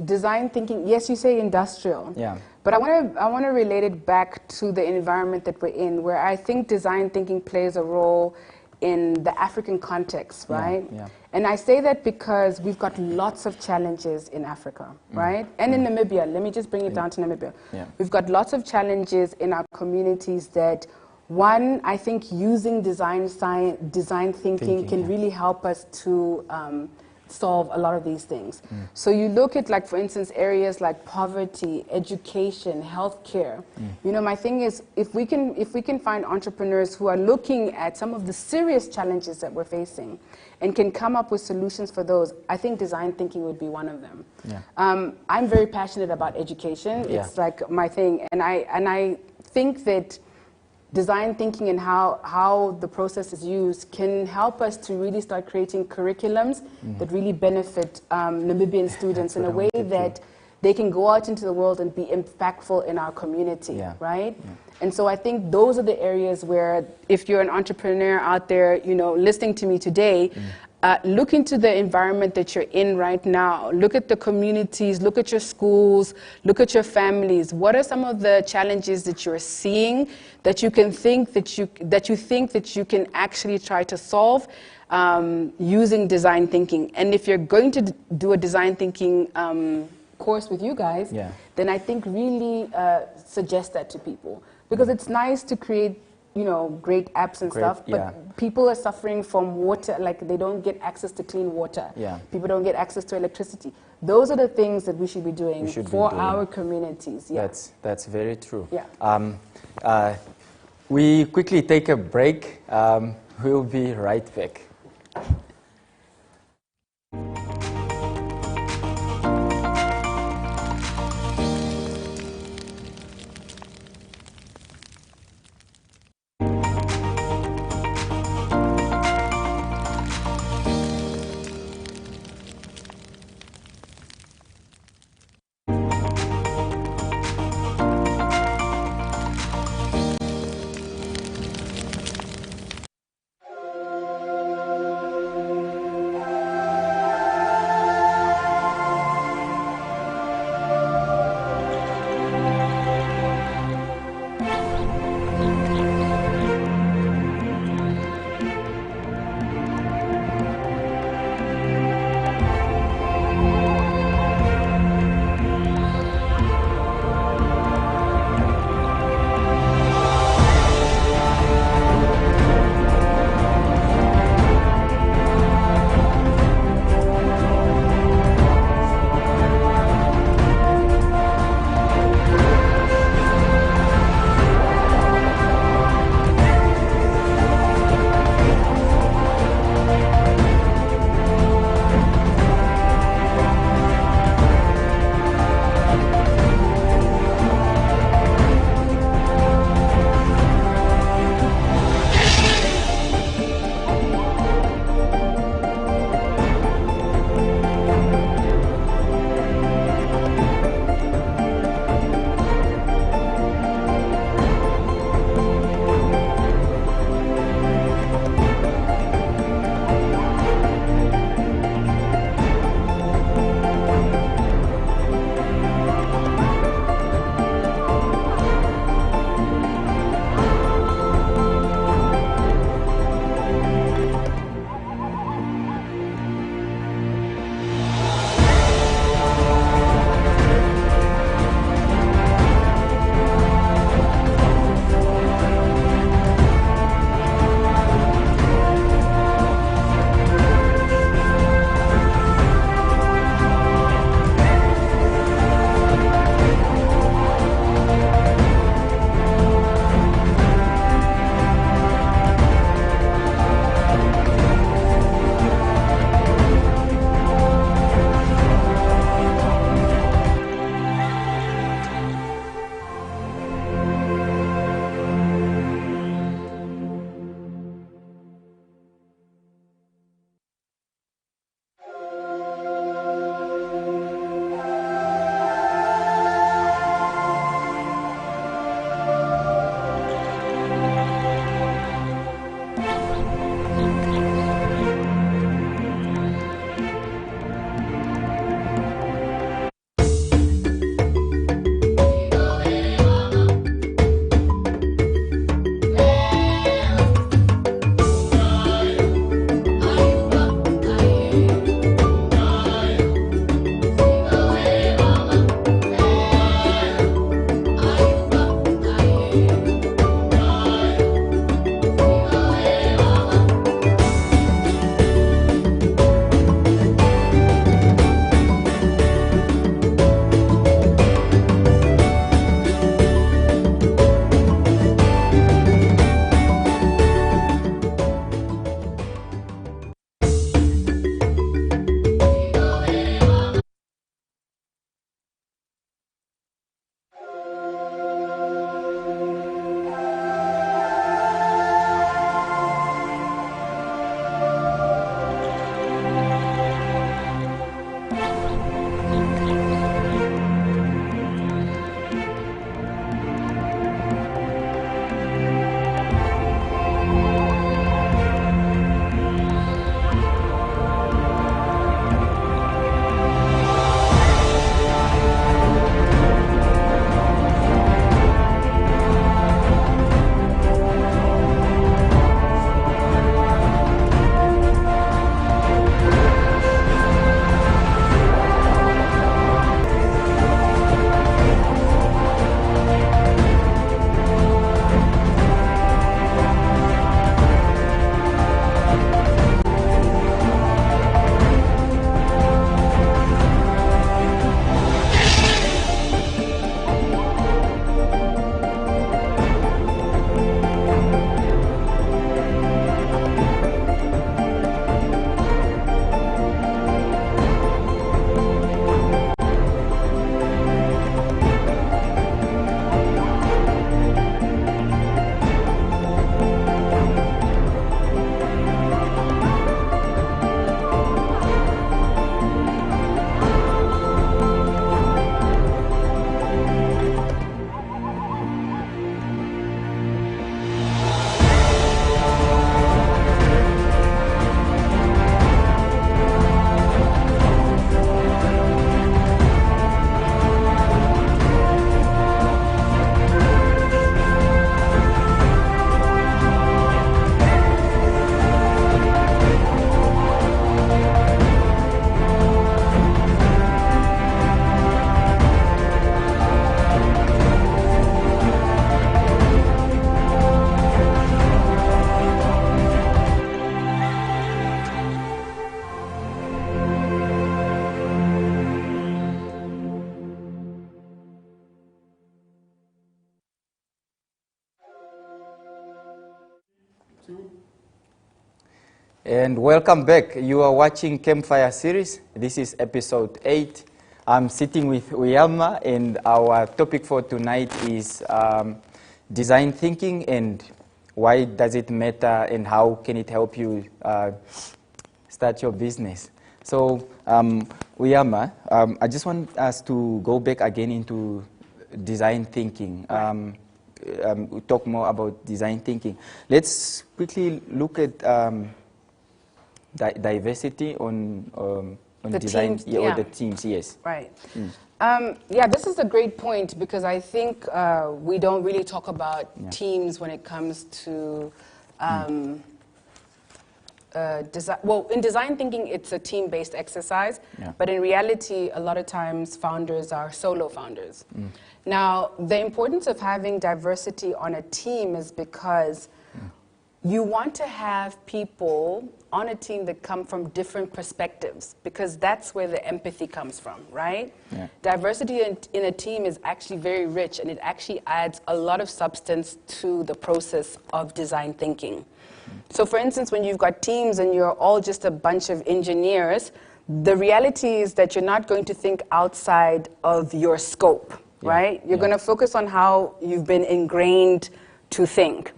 design thinking. Yes, you say industrial. But I want to relate it back to the environment that we're in, where I think design thinking plays a role in the African context, right? And I say that because we've got lots of challenges in Africa, right? And in Namibia. Let me just bring it down to Namibia. We've got lots of challenges in our communities that, one, I think using design thinking can really help us to solve a lot of these things. So you look at, like, for instance, areas like poverty, education, healthcare. You know, my thing is, if we can find entrepreneurs who are looking at some of the serious challenges that we're facing and can come up with solutions for those, I think design thinking would be one of them. I'm very passionate about education. It's like my thing, and I think that design thinking and how the process is used can help us to really start creating curriculums that really benefit Namibian students in a way that they can go out into the world and be impactful in our community, right? And so I think those are the areas where, if you're an entrepreneur out there, you know, listening to me today, look into the environment that you're in right now. Look at the communities, look at your schools, look at your families. What are some of the challenges that you're seeing that you can think that you can actually try to solve? using design thinking. And if you're going to do a design thinking course with you guys, then I think really suggest that to people. Because it's nice to create, you know, great apps and stuff, but people are suffering from water, like they don't get access to clean water. People don't get access to electricity. Those are the things that we should be doing for our communities. That's very true. We quickly take a break. We'll be right back. And welcome back. You are watching Campfire Series. This is episode 8. I'm sitting with Ujama, and our topic for tonight is design thinking and why does it matter and how can it help you start your business. So, Ujama, I just want us to go back again into design thinking. We talk more about design thinking. Let's quickly look at diversity on the design teams, or the teams, yes. Right. Yeah, this is a great point because I think we don't really talk about teams when it comes to design. Well, in design thinking, it's a team-based exercise, but in reality, a lot of times founders are solo founders. Now, the importance of having diversity on a team is because you want to have people on a team that come from different perspectives because that's where the empathy comes from, right? Yeah. Diversity in a team is actually very rich and it actually adds a lot of substance to the process of design thinking. So for instance, when you've got teams and you're all just a bunch of engineers, the reality is that you're not going to think outside of your scope, right? You're going to focus on how you've been ingrained to think.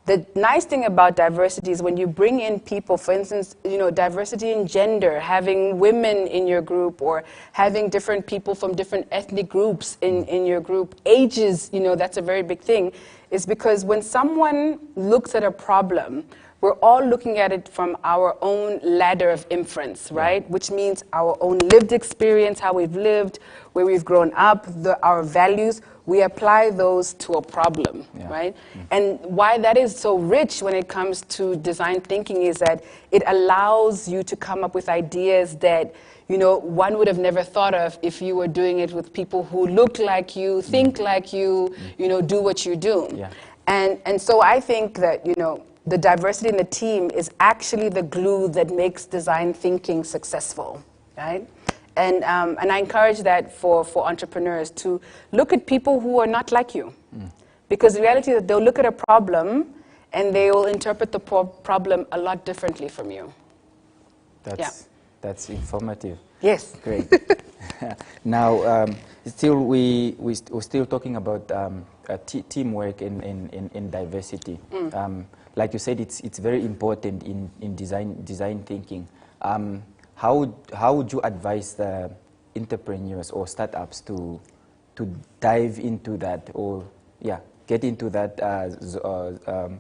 The nice thing about diversity is when you bring in people, for instance, diversity in gender, having women in your group or having different people from different ethnic groups in your group, ages, that's a very big thing, is because when someone looks at a problem, we're all looking at it from our own ladder of inference, right? Which means our own lived experience, how we've lived, where we've grown up, our values. We apply those to a problem, right? And why that is so rich when it comes to design thinking is that it allows you to come up with ideas that, one would have never thought of if you were doing it with people who look like you, think like you, do what you do. And so I think that, the diversity in the team is actually the glue that makes design thinking successful, right? And I encourage that for entrepreneurs to look at people who are not like you. Because the reality is that they'll look at a problem and they will interpret the problem a lot differently from you. That's informative. Yes. Great. Now, we're still talking about teamwork and diversity. Like you said, it's very important in design thinking. How would you advise the entrepreneurs or startups to dive into that or get into that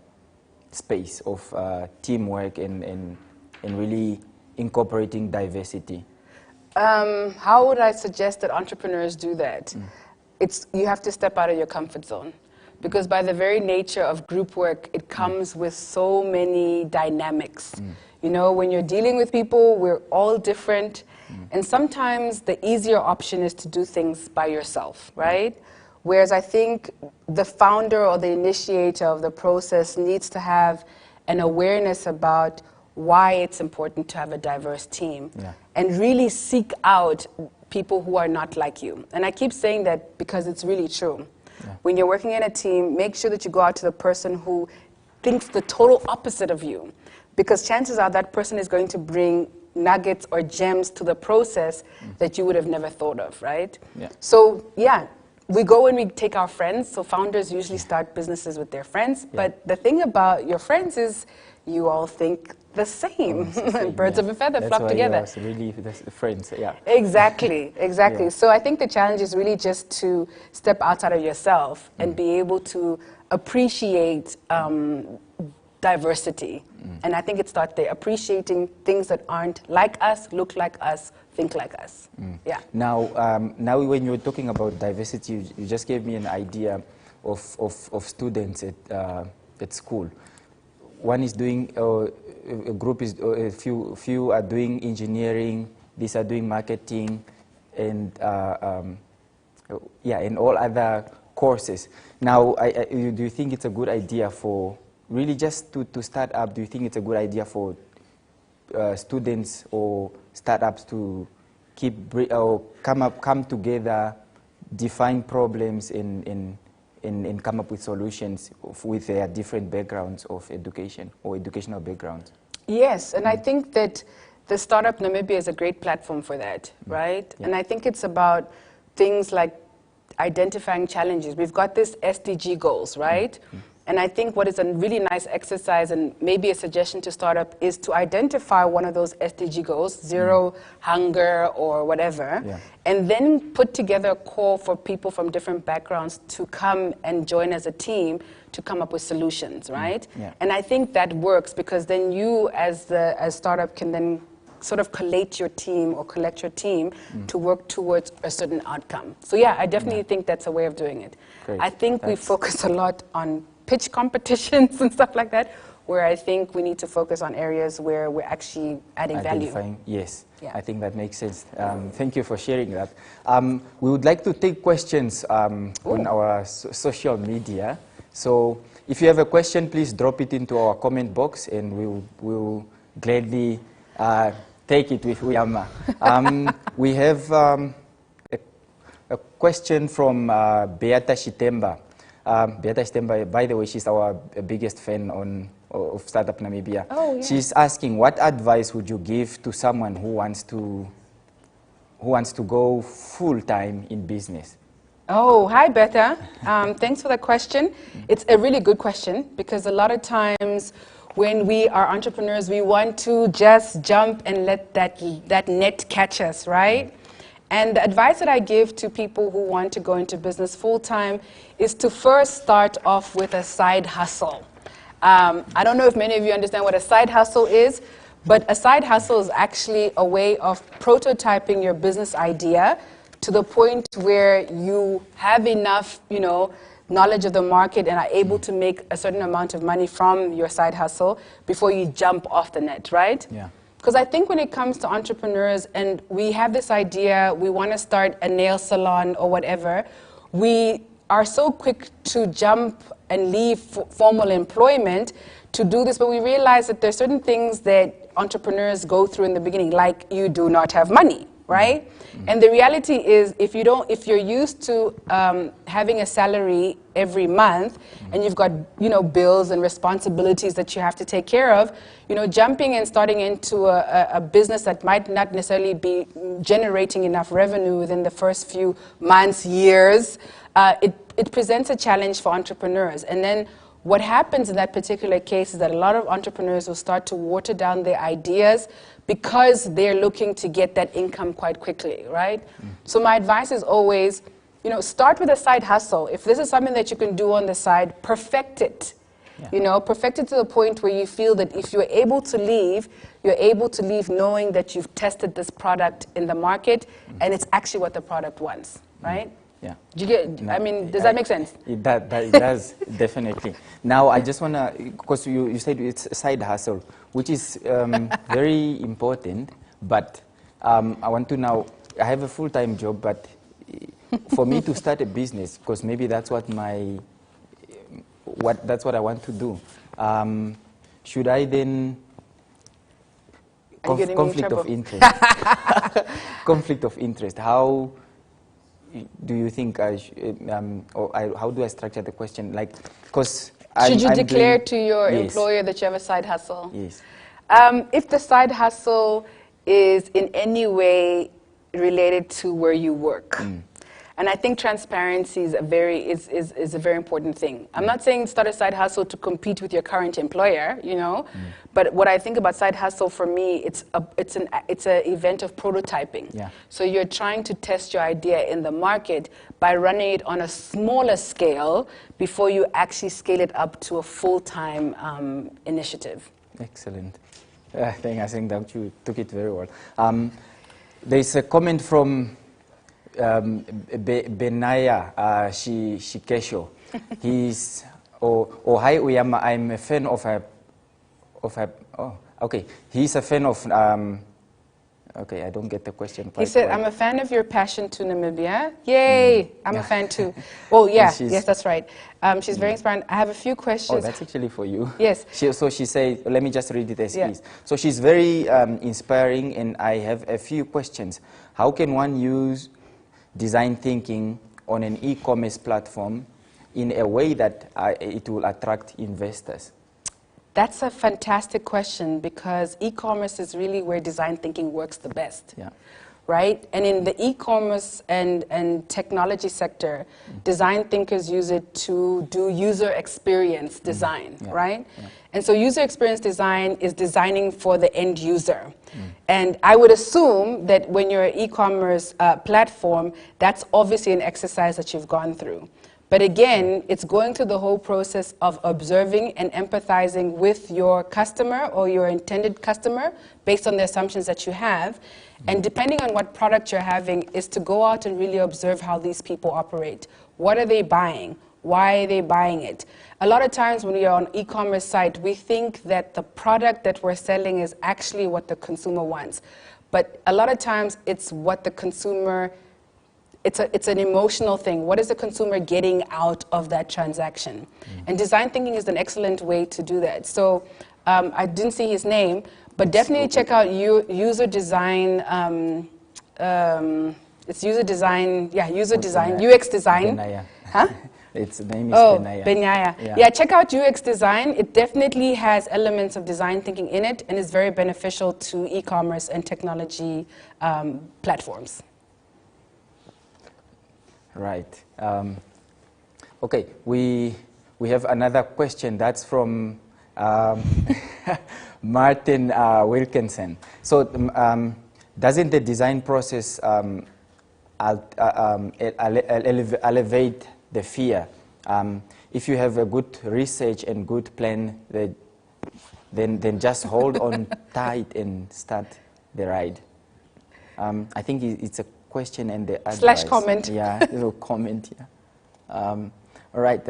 space of teamwork and really incorporating diversity? How would I suggest that entrepreneurs do that? You have to step out of your comfort zone. Because by the very nature of group work, it comes with so many dynamics. When you're dealing with people, we're all different. And sometimes the easier option is to do things by yourself, right? Whereas I think the founder or the initiator of the process needs to have an awareness about why it's important to have a diverse team and really seek out people who are not like you. And I keep saying that because it's really true. When you're working in a team, make sure that you go out to the person who thinks the total opposite of you. Because chances are that person is going to bring nuggets or gems to the process that you would have never thought of, right? So, we go and we take our friends. So founders usually start businesses with their friends. But the thing about your friends is you all think the same. Birds of a feather flock together. That's why really friends, Exactly. So I think the challenge is really just to step outside of yourself and be able to appreciate diversity. And I think it starts there, appreciating things that aren't like us, look like us, think like us. Now when you were talking about diversity, you just gave me an idea of students at school. One is doing, a group is, a few are doing engineering, these are doing marketing, and and all other courses. Now, do you think it's a good idea for, really just to start up, do you think it's a good idea for students or startups to come together, define problems and come up with solutions with their different backgrounds of education or educational backgrounds? Yes, and I think that the Startup Namibia is a great platform for that, right? Yeah. And I think it's about things like identifying challenges. We've got this SDG goals, right? And I think what is a really nice exercise and maybe a suggestion to startup is to identify one of those SDG goals, zero hunger or whatever, and then put together a call for people from different backgrounds to come and join as a team to come up with solutions, right? And I think that works because then you as startup can then sort of collate your team or collect your team to work towards a certain outcome. So yeah, I definitely think that's a way of doing it. Great. I think we focus a lot on pitch competitions and stuff like that, where I think we need to focus on areas where we're actually adding value. Yes, Yeah. I think that makes sense. Thank you for sharing that. We would like to take questions on our social media. So if you have a question, please drop it into our comment box and we'll gladly take it with Ujama. We have a question from Beata Shitemba. Beata Shitemba, by the way, she's our biggest fan of Startup Namibia. Oh, yeah. She's asking, what advice would you give to someone who wants to go full-time in business? Oh, hi, Beta. Thanks for that question. It's a really good question because a lot of times when we are entrepreneurs, we want to just jump and let that net catch us, right? And the advice that I give to people who want to go into business full-time is to first start off with a side hustle. I don't know if many of you understand what a side hustle is, but a side hustle is actually a way of prototyping your business idea to the point where you have enough, knowledge of the market and are able to make a certain amount of money from your side hustle before you jump off the net, right? Yeah. Because I think when it comes to entrepreneurs and we have this idea, we want to start a nail salon or whatever, we are so quick to jump and leave formal employment to do this, but we realize that there's certain things that entrepreneurs go through in the beginning, like you do not have money, right? And the reality is, if you're used to having a salary every month, and you've got bills and responsibilities that you have to take care of, jumping and starting into a business that might not necessarily be generating enough revenue within the first few months, years, it presents a challenge for entrepreneurs. And then what happens in that particular case is that a lot of entrepreneurs will start to water down their ideas because they're looking to get that income quite quickly, right? So my advice is always, start with a side hustle. If this is something that you can do on the side, perfect it. Perfect it to the point where you feel that if you're able to leave, you're able to leave knowing that you've tested this product in the market and it's actually what the product wants, right? Yeah. Do you get, does that make sense? It does, definitely. Now, I just want to, because you said it's a side hustle, which is very important, but I want to now, I have a full-time job, but for me to start a business, because maybe that's what that's what I want to do, should I then, conflict of interest. Conflict of interest, how do you think how do I structure the question? Like, because should you declare to your employer that you have a side hustle? Yes. If the side hustle is in any way related to where you work, and I think transparency is a very important thing. I'm not saying start a side hustle to compete with your current employer, but what I think about side hustle for me, it's an event of prototyping. Yeah. So you're trying to test your idea in the market by running it on a smaller scale before you actually scale it up to a full-time initiative. Excellent. I think that you took it very well. There's a comment from Benaya Shikesho. He's hi Ujama, I'm a fan of he's a fan of okay, I don't get the question quite. He said, well. I'm a fan of your passion to Namibia. Yay! I'm a fan too. Oh yeah, yes, that's right. She's very inspiring. I have a few questions. Oh, that's actually for you. Yes. So she said, let me just read it as is. So she's very inspiring, and I have a few questions. How can one use design thinking on an e-commerce platform in a way that it will attract investors? That's a fantastic question, because e-commerce is really where design thinking works the best. Yeah. Right? And in the e-commerce and technology sector, design thinkers use it to do user experience design, right? Yeah. And so user experience design is designing for the end user. And I would assume that when you're an e-commerce platform, that's obviously an exercise that you've gone through. But again, it's going through the whole process of observing and empathizing with your customer or your intended customer based on the assumptions that you have. And depending on what product you're having, is to go out and really observe how these people operate. What are they buying? Why are they buying it? A lot of times when we are on e-commerce site, we think that the product that we're selling is actually what the consumer wants. But a lot of times it's what the consumer, it's an emotional thing. What is the consumer getting out of that transaction? And design thinking is an excellent way to do that. So I didn't see his name, but definitely check out user design. It's user design, user design, UX design. Benaya. Huh? Its name is Benaya. Benaya. Yeah, check out UX design. It definitely has elements of design thinking in it, and is very beneficial to e-commerce and technology platforms. Right. Okay, we have another question. That's from Martin Wilkinson. So doesn't the design process elevate the fear? If you have a good research and good plan, then just hold on tight and start the ride. I think it's a question and the advice. / comment. Yeah, little comment, yeah. All right,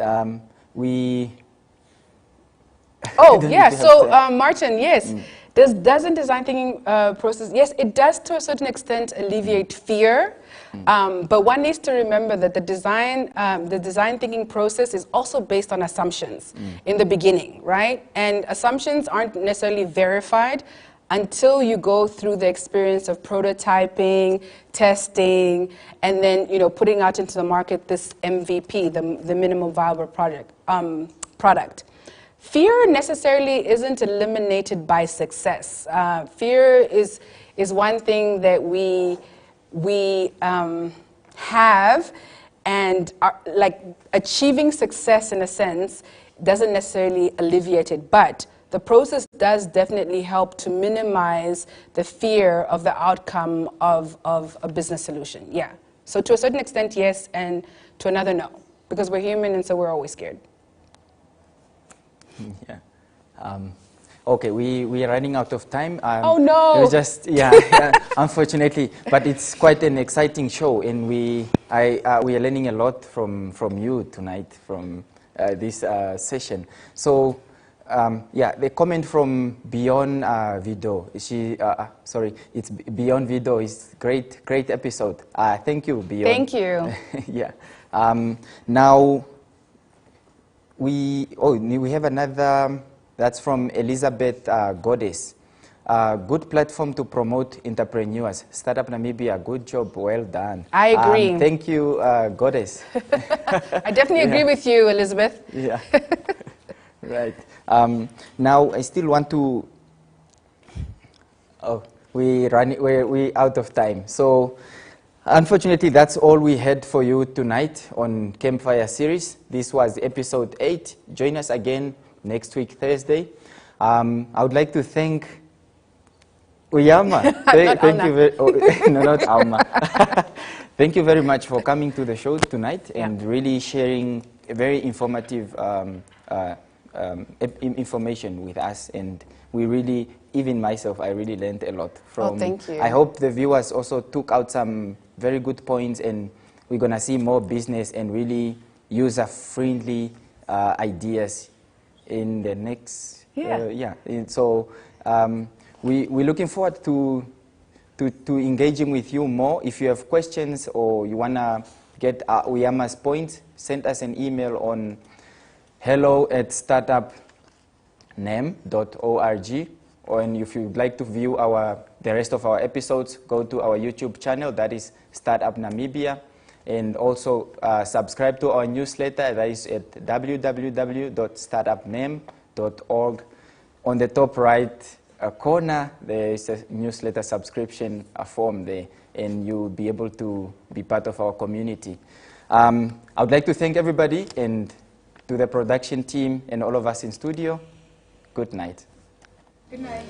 Martin, yes. Doesn't design thinking process, yes, it does to a certain extent alleviate fear, but one needs to remember that the design thinking process is also based on assumptions in the beginning, right? And assumptions aren't necessarily verified until you go through the experience of prototyping, testing, and then putting out into the market this MVP, the minimum viable product. Fear necessarily isn't eliminated by success. Fear is one thing that we have, and achieving success in a sense doesn't necessarily alleviate it, but the process does definitely help to minimize the fear of the outcome of a business solution. Yeah. So to a certain extent, yes, and to another, no, because we're human and so we're always scared. Yeah. Okay, we are running out of time. Oh no! Unfortunately, but it's quite an exciting show, and we are learning a lot from you tonight from this session. So the comment from Beyond Video. It's Beyond Video. Is great episode. Thank you, Beyond. Thank you. Yeah. Now. We have another, that's from Elizabeth Goddess. Good platform to promote entrepreneurs. Startup Namibia, good job, well done. I agree. Thank you, Goddess. I definitely agree with you, Elizabeth. Yeah, right. Now I still want to, we're out of time. So unfortunately, that's all we had for you tonight on Campfire Series. This was episode 8. Join us again next week, Thursday. I would like to thank Ujama. Thank you not Alma. Thank you very much for coming to the show tonight and really sharing a very informative information with us. And we really, even myself, I really learned a lot from. Oh, thank you. I hope the viewers also took out some very good points, and we're going to see more business and really user-friendly ideas in the next. So we're looking forward to engaging with you more. If you have questions or you want to get Ujama's points, send us an email on hello@startupnam.org. And if you'd like to view the rest of our episodes, go to our YouTube channel, that is Startup Namibia. And also subscribe to our newsletter, that is at www.startupnam.org. On the top right corner, there is a newsletter subscription form there, and you'll be able to be part of our community. I would like to thank everybody, and to the production team and all of us in studio, good night. Good night.